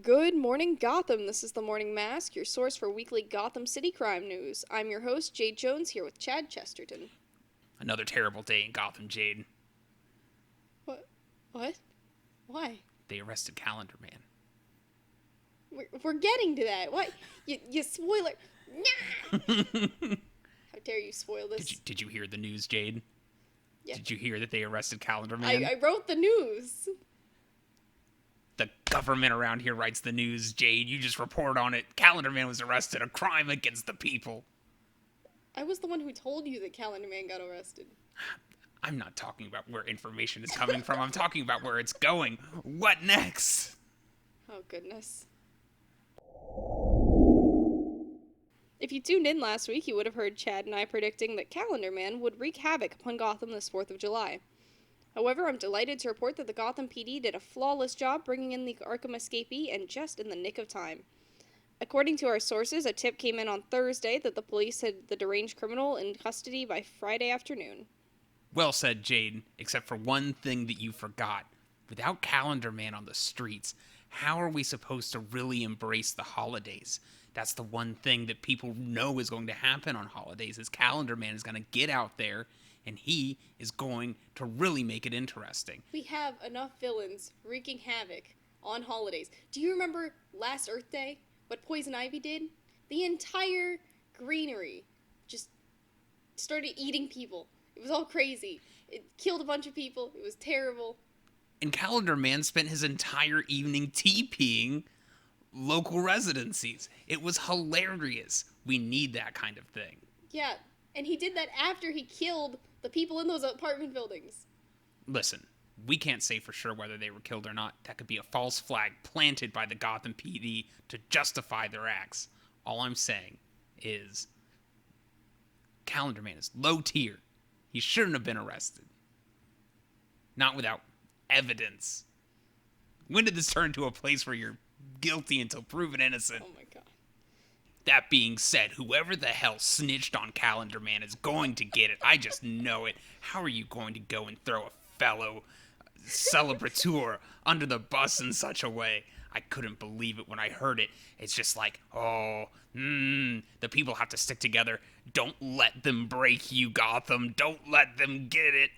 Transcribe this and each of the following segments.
Good morning, Gotham. This is the Morning Mask, your source for weekly Gotham City crime news. I'm your host, Jade Jones, here with Chad Chesterton. Another terrible day in Gotham, Jade. What? What? Why? They arrested Calendar Man. We're getting to that. What? You spoiler. Nah! How dare you spoil this? Did you hear the news, Jade? Yeah. Did you hear that they arrested Calendar Man? I wrote the news. The government around here writes the news, Jade. You just report on it. Calendar Man was arrested. A crime against the people. I was the one who told you that Calendar Man got arrested. I'm not talking about where information is coming from. I'm talking about where it's going. What next? Oh, goodness. If you tuned in last week, you would have heard Chad and I predicting that Calendar Man would wreak havoc upon Gotham this 4th of July. However, I'm delighted to report that the Gotham PD did a flawless job bringing in the Arkham escapee and just in the nick of time. According to our sources, a tip came in on Thursday that the police had the deranged criminal in custody by Friday afternoon. Well said, Jade, except for one thing that you forgot. Without Calendar Man on the streets, how are we supposed to really embrace the holidays? That's the one thing that people know is going to happen on holidays, is Calendar Man is going to get out there, and he is going to really make it interesting. We have enough villains wreaking havoc on holidays. Do you remember last Earth Day? What Poison Ivy did? The entire greenery just started eating people. It was all crazy. It killed a bunch of people. It was terrible. And Calendar Man spent his entire evening TPing local residencies. It was hilarious. We need that kind of thing. Yeah, and he did that after he killed the people in those apartment buildings. Listen, we can't say for sure whether they were killed or not. That could be a false flag planted by the Gotham PD to justify their acts. All I'm saying is Calendar Man is low tier. He shouldn't have been arrested. Not without evidence. When did this turn into a place where you're guilty until proven innocent? Oh my god. That being said, whoever the hell snitched on Calendar Man is going to get it. I just know it. How are you going to go and throw a fellow celebrateur under the bus in such a way? I couldn't believe it when I heard it. It's just like, the people have to stick together. Don't let them break you, Gotham. Don't let them get it.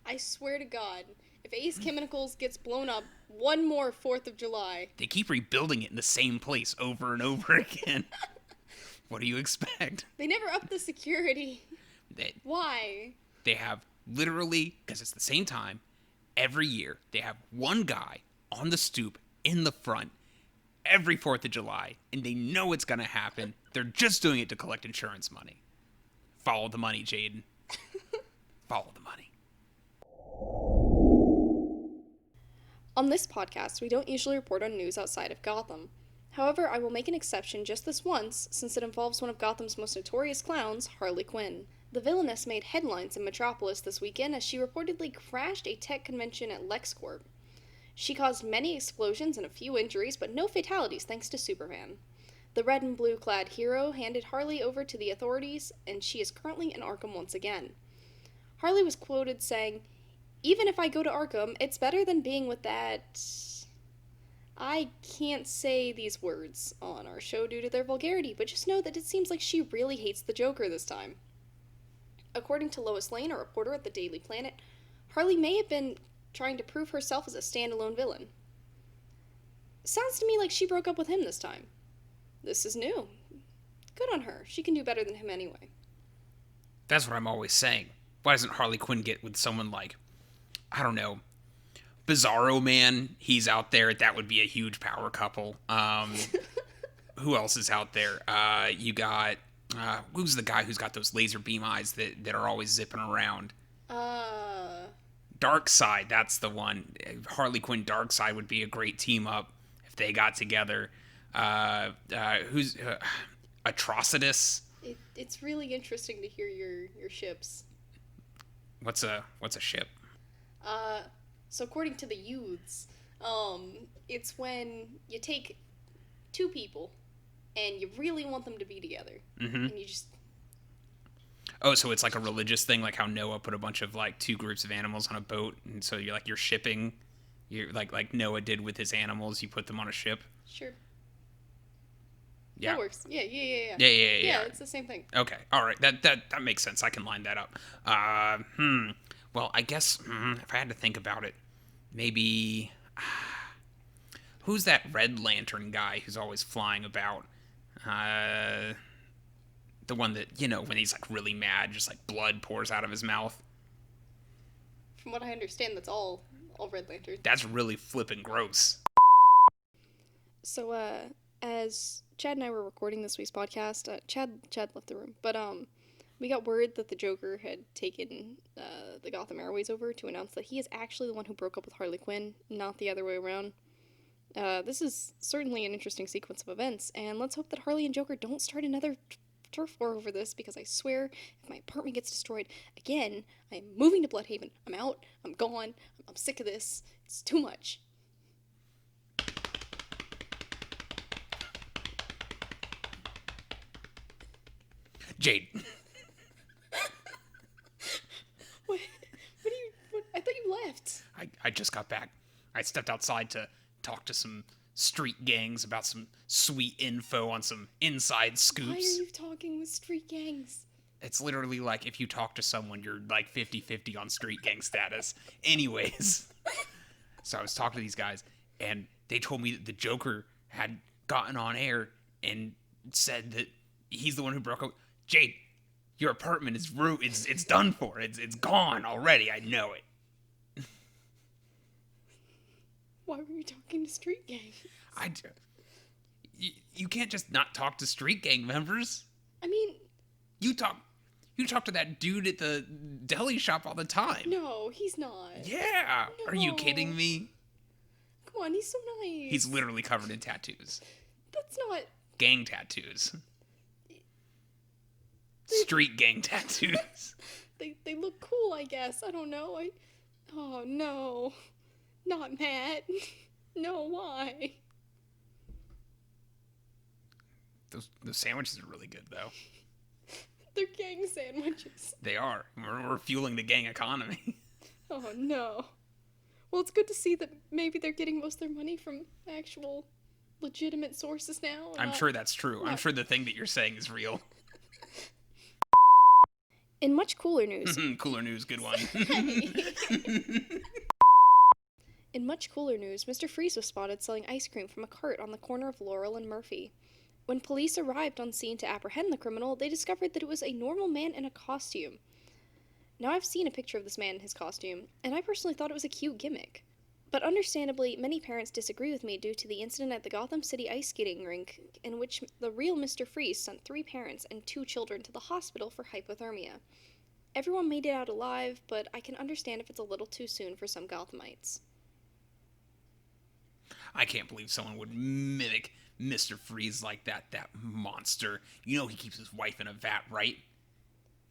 I swear to God, if Ace Chemicals gets blown up one more 4th of July... They keep rebuilding it in the same place over and over again. What do you expect? They never up the security. Why? They have literally, because it's the same time, every year, they have one guy on the stoop in the front every 4th of July, and they know it's going to happen. They're just doing it to collect insurance money. Follow the money, Jaden. Follow the money. On this podcast, we don't usually report on news outside of Gotham. However, I will make an exception just this once, since it involves one of Gotham's most notorious clowns, Harley Quinn. The villainess made headlines in Metropolis this weekend as she reportedly crashed a tech convention at LexCorp. She caused many explosions and a few injuries, but no fatalities thanks to Superman. The red and blue clad hero handed Harley over to the authorities, and she is currently in Arkham once again. Harley was quoted saying, "Even if I go to Arkham, it's better than being with that..." I can't say these words on our show due to their vulgarity, but just know that it seems like she really hates the Joker this time. According to Lois Lane, a reporter at the Daily Planet, Harley may have been trying to prove herself as a standalone villain. Sounds to me like she broke up with him this time. This is new. Good on her. She can do better than him anyway. That's what I'm always saying. Why doesn't Harley Quinn get with someone like, I don't know, Bizarro Man? He's out there. That would be a huge power couple. Who else is out there? You got, who's the guy who's got those laser beam eyes that are always zipping around? Darkseid, that's the one. Harley Quinn Darkseid would be a great team up if they got together. Who's Atrocitus? It's really interesting to hear your ships. What's a ship? So according to the youths, it's when you take two people and you really want them to be together, and you just Oh, so it's like a religious thing, like how Noah put a bunch of like two groups of animals on a boat, and so you're shipping, you're like Noah did with his animals. You put them on a ship. Sure. Yeah. That works. Yeah. Yeah. It's the same thing. Okay. All right. That makes sense. I can line that up. Well, I guess if I had to think about it, maybe who's that Red Lantern guy who's always flying about? Uh, the one that when he's like really mad, just like blood pours out of his mouth. From what I understand, that's all Red Lantern. That's really flippin' gross. So, as Chad and I were recording this week's podcast, Chad left the room, but we got word that the Joker had taken the Gotham Airways over to announce that he is actually the one who broke up with Harley Quinn, not the other way around. This is certainly an interesting sequence of events, and let's hope that Harley and Joker don't start another turf war over this, because I swear, if my apartment gets destroyed again, I am moving to Bloodhaven. I'm out. I'm gone. I'm sick of this. It's too much. Jade. What? I thought you left. I just got back. I stepped outside to talk to some street gangs about some sweet info on some inside scoops. Why are you talking with street gangs? It's literally like if you talk to someone, you're like 50-50 on street gang status. Anyways. So I was talking to these guys, and they told me that the Joker had gotten on air and said that he's the one who broke up. Jade, your apartment is it's done for. It's gone already. I know it. Why were you talking to street gangs? You can't just not talk to street gang members. I mean, you talk to that dude at the deli shop all the time. No, he's not. Yeah. No. Are you kidding me? Come on, he's so nice. He's literally covered in tattoos. That's not... Gang tattoos. Street gang tattoos. They look cool, I guess. I don't know. Oh, no. Not Matt. No, why? Those sandwiches are really good, though. They're gang sandwiches. They are. We're fueling the gang economy. Oh, no. Well, it's good to see that maybe they're getting most of their money from actual legitimate sources now. I'm sure that's true. I'm sure the thing that you're saying is real. In much cooler news... Cooler news, good one. In much cooler news, Mr. Freeze was spotted selling ice cream from a cart on the corner of Laurel and Murphy. When police arrived on scene to apprehend the criminal, they discovered that it was a normal man in a costume. Now, I've seen a picture of this man in his costume, and I personally thought it was a cute gimmick. But understandably, many parents disagree with me due to the incident at the Gotham City ice skating rink, in which the real Mr. Freeze sent 3 parents and 2 children to the hospital for hypothermia. Everyone made it out alive, but I can understand if it's a little too soon for some Gothamites. I can't believe someone would mimic Mr. Freeze like that monster. You know he keeps his wife in a vat, right?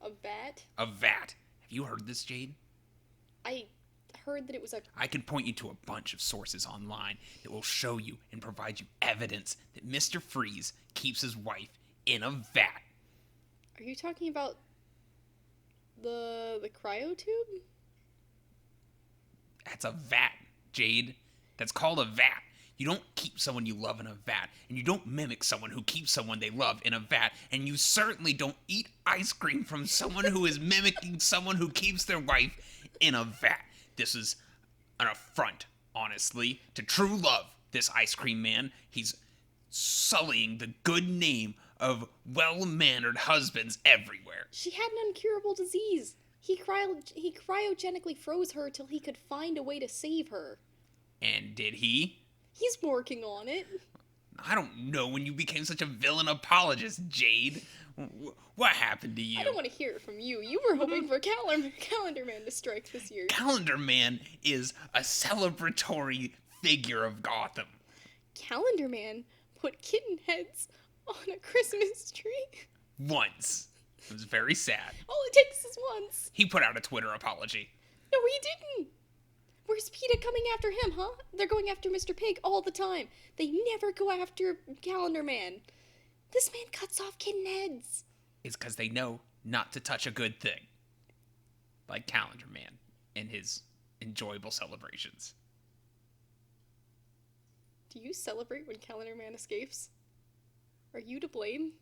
A vat? A vat. Have you heard this, Jade? I heard that it was a... I can point you to a bunch of sources online that will show you and provide you evidence that Mr. Freeze keeps his wife in a vat. Are you talking about the cryo tube? That's a vat, Jade. That's called a vat. You don't keep someone you love in a vat, and you don't mimic someone who keeps someone they love in a vat, and you certainly don't eat ice cream from someone who is mimicking someone who keeps their wife in a vat. This is an affront, honestly, to true love. This ice cream man, he's sullying the good name of well-mannered husbands everywhere. She had an incurable disease. He cryogenically froze her till he could find a way to save her. And did he? He's working on it. I don't know when you became such a villain apologist, Jade. What happened to you? I don't want to hear it from you. You were hoping for Calendar Man to strike this year. Calendar Man is a celebratory figure of Gotham. Calendar Man put kitten heads on a Christmas tree? Once. It was very sad. All it takes is once. He put out a Twitter apology. No, he didn't. Where's PETA coming after him, huh? They're going after Mr. Pig all the time. They never go after Calendar Man. This man cuts off kitten heads. It's because they know not to touch a good thing. Like Calendar Man and his enjoyable celebrations. Do you celebrate when Calendar Man escapes? Are you to blame?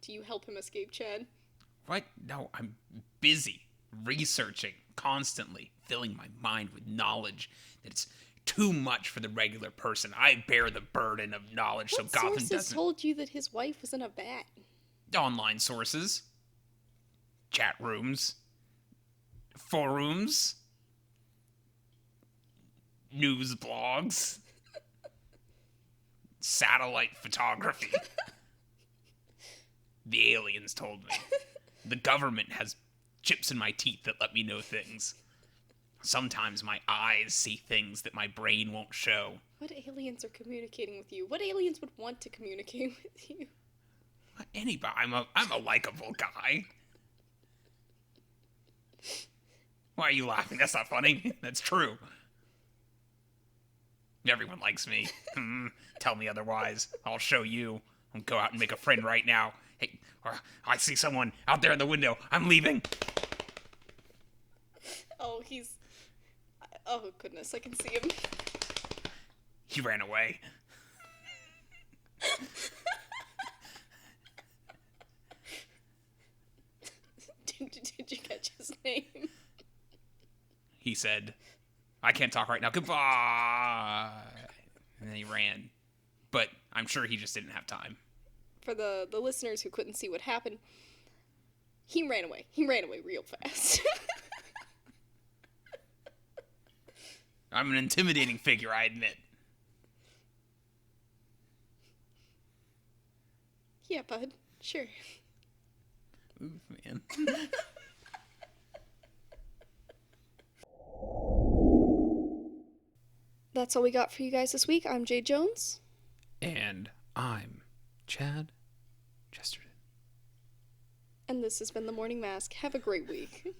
Do you help him escape, Chad? What? No, I'm busy researching constantly, filling my mind with knowledge that it's too much for the regular person. I bear the burden of knowledge so What Gotham sources doesn't. told you that his wife was in a vat? Online sources, chat rooms, forums, news blogs, satellite photography. The aliens told me. The government has chips in my teeth that let me know things. Sometimes my eyes see things that my brain won't show. What aliens are communicating with you? What aliens would want to communicate with you? Anybody. I'm a likable guy. Why are you laughing? That's not funny. That's true. Everyone likes me. Tell me otherwise. I'll show you. I'll go out and make a friend right now. Hey, I see someone out there in the window. I'm leaving. Oh, oh, goodness, I can see him. He ran away. Did you catch his name? He said, I can't talk right now. Goodbye. And then he ran. But I'm sure he just didn't have time. For the listeners who couldn't see what happened, he ran away. He ran away real fast. I'm an intimidating figure, I admit. Yeah, bud. Sure. Ooh, man. That's all we got for you guys this week. I'm Jade Jones. And I'm Chad Chesterton. And this has been The Morning Mask. Have a great week.